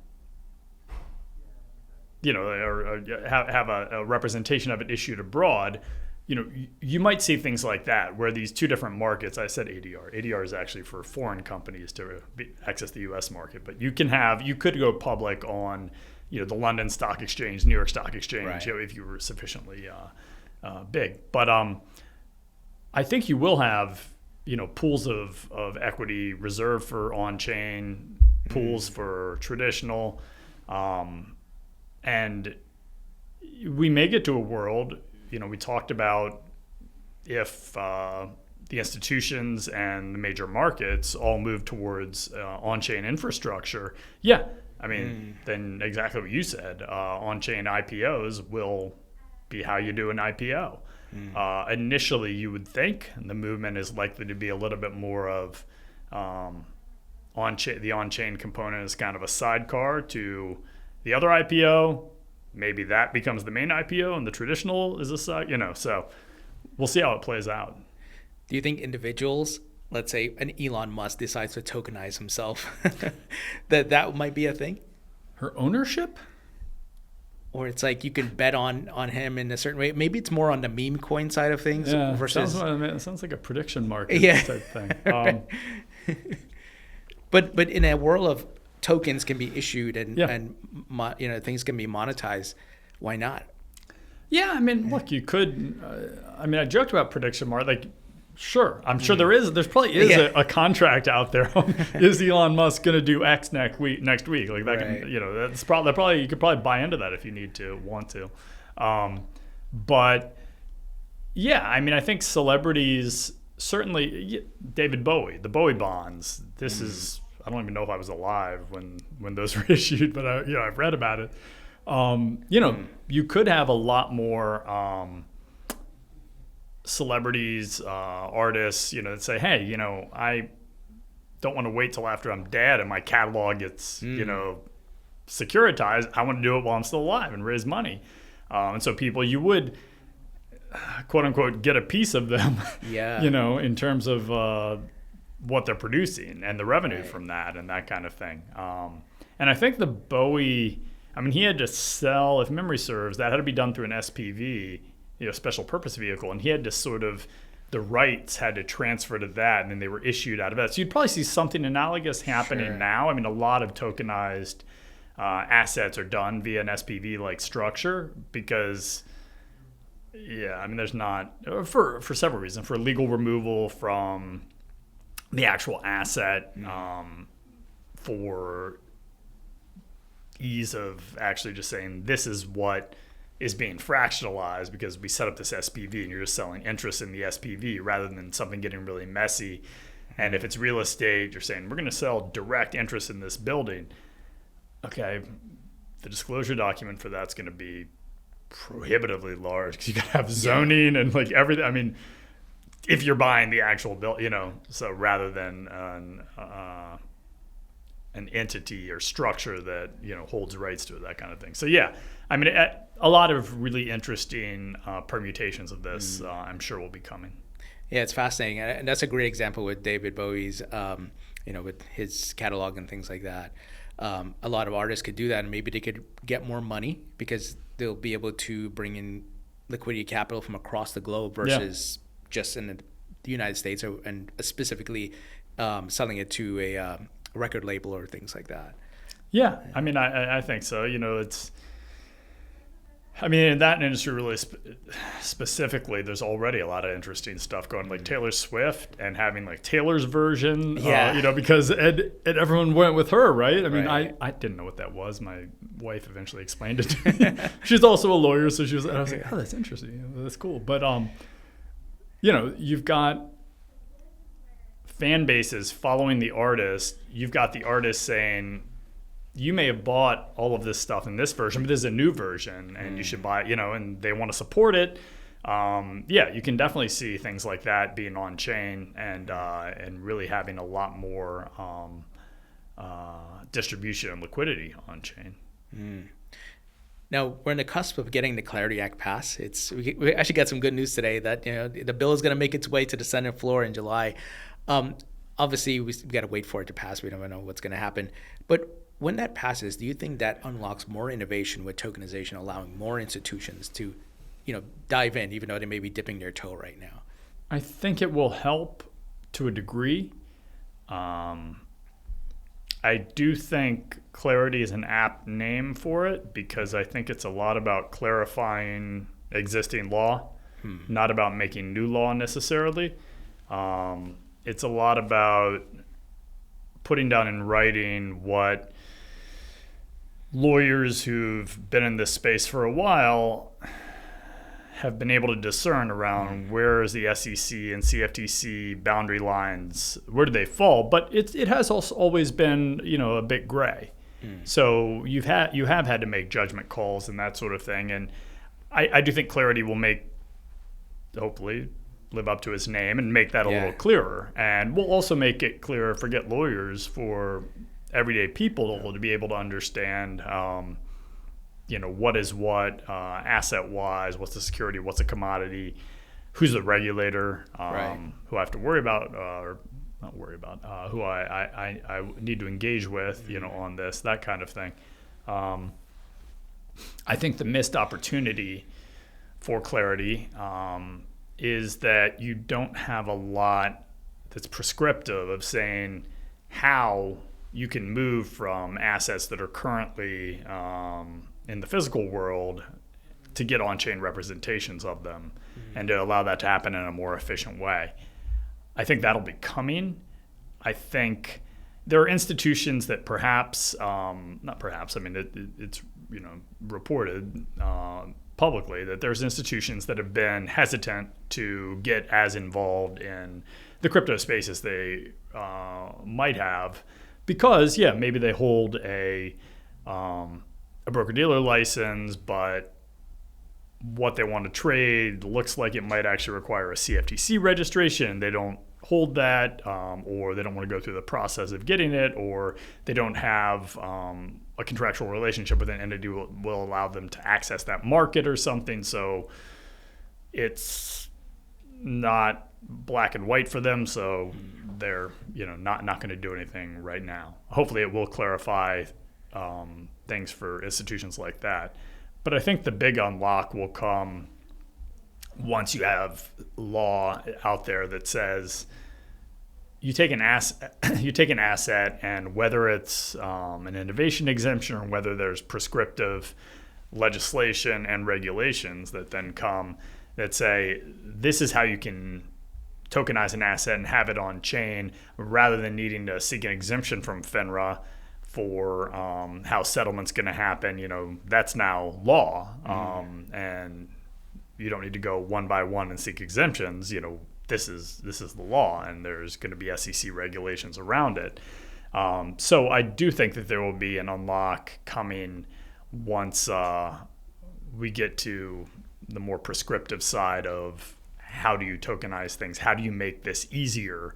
Speaker 1: have a representation of it issued abroad. You might see things like that where these two different markets, I said ADR. ADR is actually for foreign companies to access the US market, but you could go public on the London Stock Exchange, New York Stock Exchange,
Speaker 3: right,
Speaker 1: if you were sufficiently big. But I think you will have pools of equity reserved for on-chain, pools for traditional, and we may get to a world, we talked about if the institutions and the major markets all move towards on-chain infrastructure. Yeah, I mean, then exactly what you said, on-chain IPOs will be how you do an IPO. initially you would think, and the movement is likely to be a little bit more of the on-chain component is kind of a sidecar to the other IPO. Maybe that becomes the main IPO and the traditional is a side, so we'll see how it plays out.
Speaker 3: Do you think individuals, let's say an Elon Musk decides to tokenize himself, that might be a thing?
Speaker 1: Her ownership?
Speaker 3: Or it's like you can bet on him in a certain way. Maybe it's more on the meme coin side of things versus...
Speaker 1: It sounds like a prediction market type thing.
Speaker 3: But in a world of tokens can be issued and things can be monetized, why not?
Speaker 1: Yeah, I mean, look, you could. I joked about prediction market. Like, sure, I'm sure there's probably a contract out there. Is Elon Musk going to do X next week? Like that can, that's probably you could probably buy into that if you want to. But yeah, I think celebrities certainly. David Bowie, the Bowie bonds. This is. I don't even know if I was alive when those were issued, but I've read about it. You could have a lot more celebrities, artists, that say, hey, I don't want to wait till after I'm dead and my catalog gets, securitized. I want to do it while I'm still alive and raise money. And so you would, quote unquote, get a piece of them, in terms of what they're producing and the revenue from that and that kind of thing. And I think the Bowie, he had to sell, if memory serves, that had to be done through an SPV, special purpose vehicle. And he had to the rights had to transfer to that, and then they were issued out of that. So you'd probably see something analogous happening now. A lot of tokenized assets are done via an SPV-like structure because, there's not, for several reasons, for legal removal from the actual asset, for ease of actually just saying this is what is being fractionalized because we set up this SPV and you're just selling interest in the SPV rather than something getting really messy. And if it's real estate, you're saying we're going to sell direct interest in this building. Okay, the disclosure document for that's going to be prohibitively large because you got to have zoning and like everything. If you're buying the actual bill, so rather than an entity or structure that, holds rights to it, that kind of thing. So a lot of really interesting permutations of this, I'm sure will be coming.
Speaker 3: Yeah, it's fascinating. And that's a great example with David Bowie's, with his catalog and things like that. A lot of artists could do that and maybe they could get more money because they'll be able to bring in liquidity capital from across the globe versus just in the United States and specifically selling it to a record label or things like that.
Speaker 1: Yeah, I think so. It's, in that industry really specifically, there's already a lot of interesting stuff going, like Taylor Swift and having like Taylor's version, because everyone went with her, right? I didn't know what that was. My wife eventually explained it to me. She's also a lawyer, so I was like, oh, that's interesting. That's cool. But, you've got fan bases following the artist. You've got the artist saying, you may have bought all of this stuff in this version, but this is a new version and you should buy it, and they want to support it. You can definitely see things like that being on chain and really having a lot more distribution and liquidity on chain.
Speaker 3: Now, we're on the cusp of getting the Clarity Act passed. We actually got some good news today that the bill is going to make its way to the Senate floor in July. Obviously, we got to wait for it to pass. We don't know what's going to happen. But when that passes, do you think that unlocks more innovation with tokenization, allowing more institutions to, dive in, even though they may be dipping their toe right now?
Speaker 1: I think it will help to a degree. I do think Clarity is an apt name for it because I think it's a lot about clarifying existing law, not about making new law necessarily. It's a lot about putting down in writing what lawyers who've been in this space for a while have been able to discern around where is the SEC and CFTC boundary lines, where do they fall? But it has also always been, a bit gray. So you have had to make judgment calls and that sort of thing. And I do think Clarity will make hopefully live up to its name and make that a
Speaker 3: Yeah.
Speaker 1: little clearer. And we'll also make it clearer, forget lawyers, for everyday people to be able to understand, what is what, asset-wise, what's the security, what's a commodity, who's the regulator, who I have to worry about, or not worry about, who I need to engage with, on this, that kind of thing. I think the missed opportunity for clarity is that you don't have a lot that's prescriptive of saying how you can move from assets that are currently in the physical world to get on-chain representations of them and to allow that to happen in a more efficient way. I think that'll be coming. I think there are institutions that perhaps, not perhaps, I mean, it's reported publicly that there's institutions that have been hesitant to get as involved in the crypto space as they might have because, maybe they hold a broker-dealer license, but what they want to trade looks like it might actually require a CFTC registration. They don't hold that, or they don't want to go through the process of getting it, or they don't have a contractual relationship with an entity will allow them to access that market or something. So it's not black and white for them. So they're not going to do anything right now. Hopefully it will clarify things for institutions like that. But I think the big unlock will come once you have law out there that says you take an asset, and whether it's an innovation exemption or whether there's prescriptive legislation and regulations that then come that say this is how you can tokenize an asset and have it on chain, rather than needing to seek an exemption from FINRA for how settlement's going to happen. That's now law, and you don't need to go one by one and seek exemptions. This is the law, and there's going to be SEC regulations around it. So I do think that there will be an unlock coming once we get to the more prescriptive side of how do you tokenize things, how do you make this easier,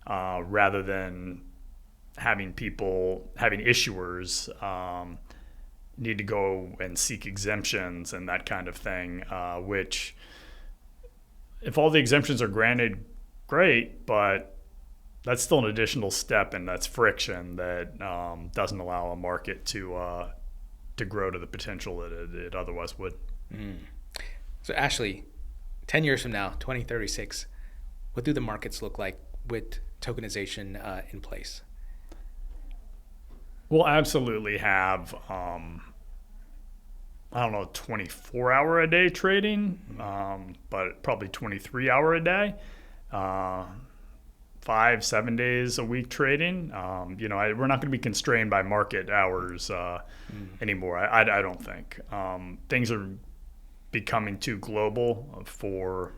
Speaker 1: rather than having issuers need to go and seek exemptions and that kind of thing, which if all the exemptions are granted, great, but that's still an additional step, and that's friction that doesn't allow a market to grow to the potential that it otherwise would.
Speaker 3: So Ashley, 10 years from now, 2036, what do the markets look like with tokenization in place?
Speaker 1: We'll absolutely have, 24-hour a day trading, but probably 23-hour a day, 5-7 days a week trading. We're not going to be constrained by market hours anymore. I don't think. Things are becoming too global for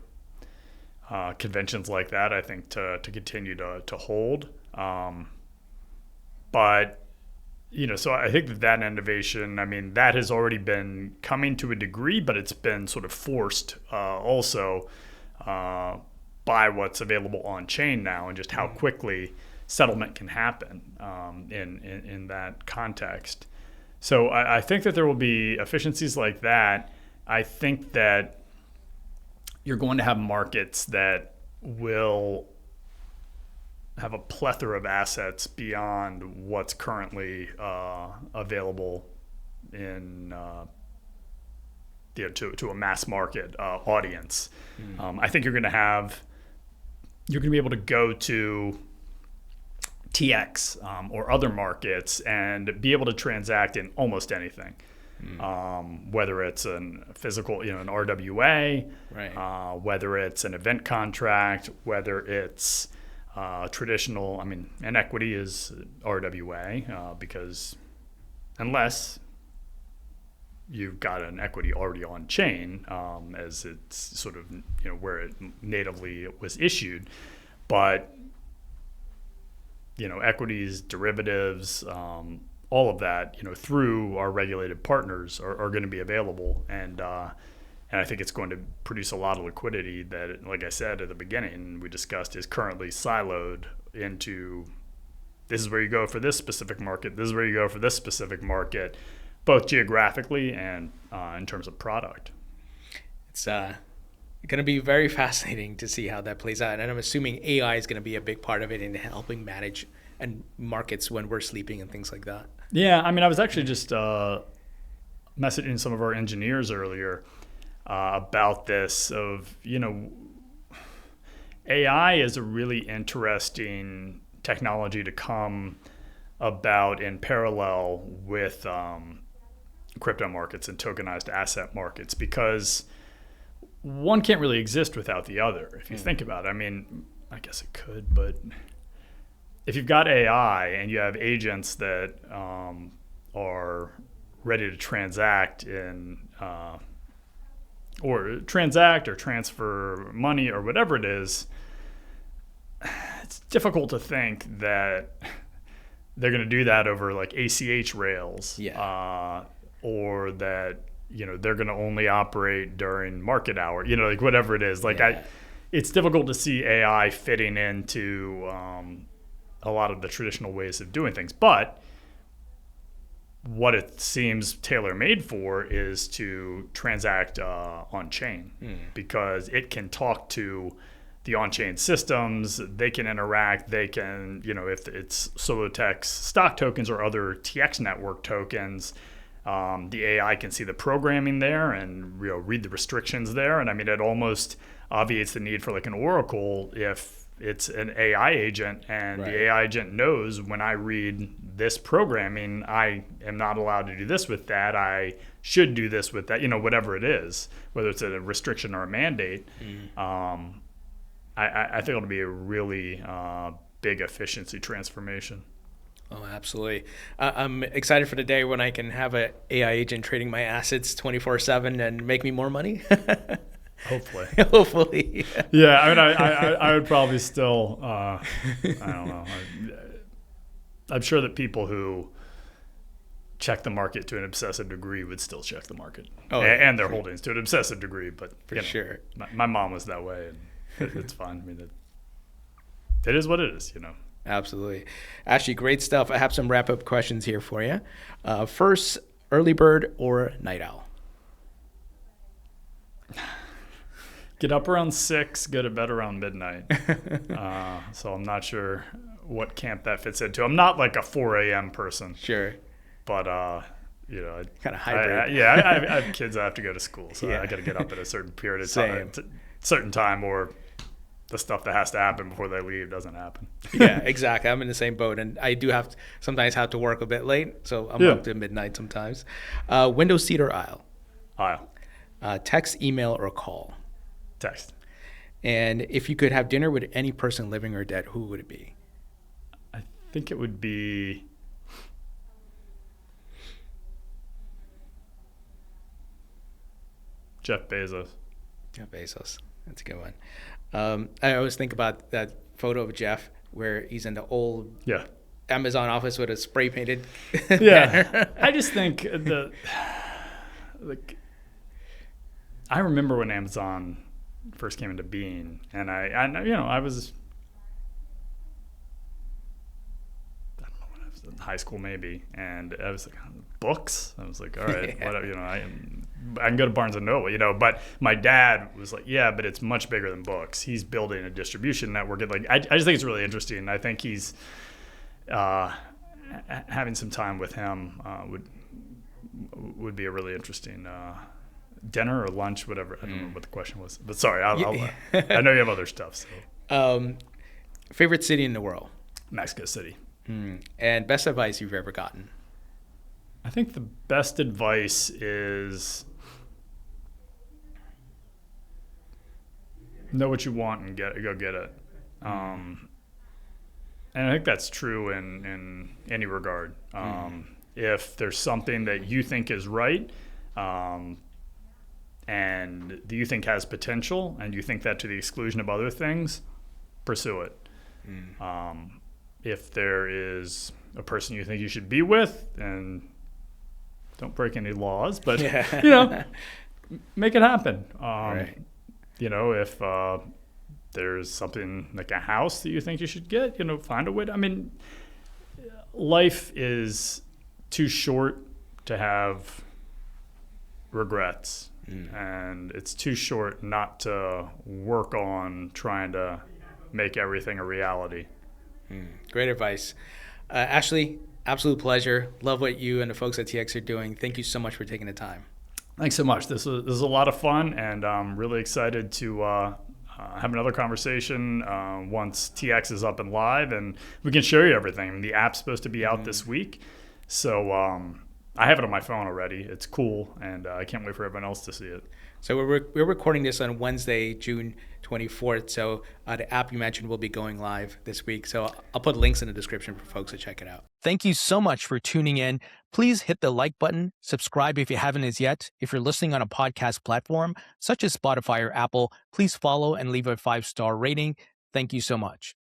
Speaker 1: conventions like that, I think, to continue to hold. But so I think that innovation, that has already been coming to a degree, but it's been sort of forced also by what's available on chain now, and just how quickly settlement can happen in that context. So I think that there will be efficiencies like that. I think that you're going to have markets that will have a plethora of assets beyond what's currently available in to a mass market audience. I think you're going to be able to go to TX or other markets and be able to transact in almost anything. Whether it's a physical, an RWA,
Speaker 3: right.
Speaker 1: Whether it's an event contract, whether it's traditional, an equity is RWA, because unless you've got an equity already on chain, as it's sort of, where it natively was issued, but, equities, derivatives, all of that, through our regulated partners are going to be available. And And I think it's going to produce a lot of liquidity that, like I said at the beginning, we discussed, is currently siloed into, this is where you go for this specific market, this is where you go for this specific market, both geographically and in terms of product.
Speaker 3: It's going to be very fascinating to see how that plays out. And I'm assuming AI is going to be a big part of it in helping manage and markets when we're sleeping and things like that.
Speaker 1: Yeah, I mean, I was actually just messaging some of our engineers earlier about this of, AI is a really interesting technology to come about in parallel with crypto markets and tokenized asset markets, because one can't really exist without the other. If you think about it, I mean, I guess it could, but if you've got AI and you have agents that are ready to transact or transfer money or whatever it is, it's difficult to think that they're going to do that over like ACH rails, or that they're going to only operate during market hour, like whatever it is. Like it's difficult to see AI fitting into a lot of the traditional ways of doing things. But what it seems tailor-made for is to transact on-chain, because it can talk to the on-chain systems. They can interact. They can, if it's Solotech's stock tokens or other TX network tokens, the AI can see the programming there and read the restrictions there. And I mean, it almost obviates the need for like an oracle if it's an AI agent, and the AI agent knows when I read this programming, I am not allowed to do this with that. I should do this with that, whatever it is, whether it's a restriction or a mandate. I think it'll be a really big efficiency transformation.
Speaker 3: Oh, absolutely. I'm excited for the day when I can have an AI agent trading my assets 24/7 and make me more money.
Speaker 1: Hopefully.
Speaker 3: Hopefully.
Speaker 1: Yeah, I mean, I would probably still, I don't know. I'm sure that people who check the market to an obsessive degree would still check the market and their holdings to an obsessive degree. But
Speaker 3: sure,
Speaker 1: my mom was that way, and it's fine. I mean, it is what it is,
Speaker 3: Absolutely. Ashley, great stuff. I have some wrap-up questions here for you. First, early bird or night owl?
Speaker 1: Get up around 6, go to bed around midnight. So I'm not sure what camp that fits into. I'm not like a 4 a.m. person.
Speaker 3: Sure.
Speaker 1: But,
Speaker 3: kind of hybrid.
Speaker 1: I have kids that have to go to school, so I got to get up at a certain period of time, certain time, or the stuff that has to happen before they leave doesn't happen.
Speaker 3: Yeah, exactly. I'm in the same boat, and I do sometimes have to work a bit late, so I'm up to midnight sometimes. Window seat or aisle?
Speaker 1: Aisle.
Speaker 3: Text, email, or call?
Speaker 1: Text.
Speaker 3: And if you could have dinner with any person living or dead, who would it be?
Speaker 1: I think it would be Jeff Bezos.
Speaker 3: Jeff Bezos. That's a good one. I always think about that photo of Jeff where he's in the old Amazon office with a spray painted banner.
Speaker 1: I just think I remember when Amazon first came into being, and I was, I don't know, when I was in high school maybe, and I was like, books? I was like, all right, whatever, I can go to Barnes & Noble, but my dad was like, yeah, but it's much bigger than books. He's building a distribution network. I just think it's really interesting. I think he's, having some time with him would be a really interesting dinner or lunch, whatever. I don't know what the question was, but sorry, I know you have other stuff. So,
Speaker 3: favorite city in the world?
Speaker 1: Mexico City.
Speaker 3: And best advice you've ever gotten?
Speaker 1: I think the best advice is know what you want and go get it. And I think that's true in any regard. If there's something that you think is right, and that you think has potential, and you think that to the exclusion of other things, pursue it. If there is a person you think you should be with, and don't break any laws, but make it happen.
Speaker 3: Right.
Speaker 1: You know, if there's something like a house that you think you should get, you know, find a way. I mean, life is too short to have regrets, and it's too short not to work on trying to make everything a reality.
Speaker 3: Great advice. Ashley, absolute pleasure. Love what you and the folks at TX are doing. Thank you so much for taking the time.
Speaker 1: Thanks so much. This was a lot of fun, and I'm really excited to have another conversation once TX is up and live, and we can show you everything. I mean, the app's supposed to be out this week, so I have it on my phone already. It's cool, and I can't wait for everyone else to see it.
Speaker 3: So we're recording this on Wednesday, June 24th. So the app you mentioned will be going live this week. So I'll put links in the description for folks to check it out.
Speaker 2: Thank you so much for tuning in. Please hit the like button, subscribe if you haven't as yet. If you're listening on a podcast platform such as Spotify or Apple, please follow and leave a 5-star rating. Thank you so much.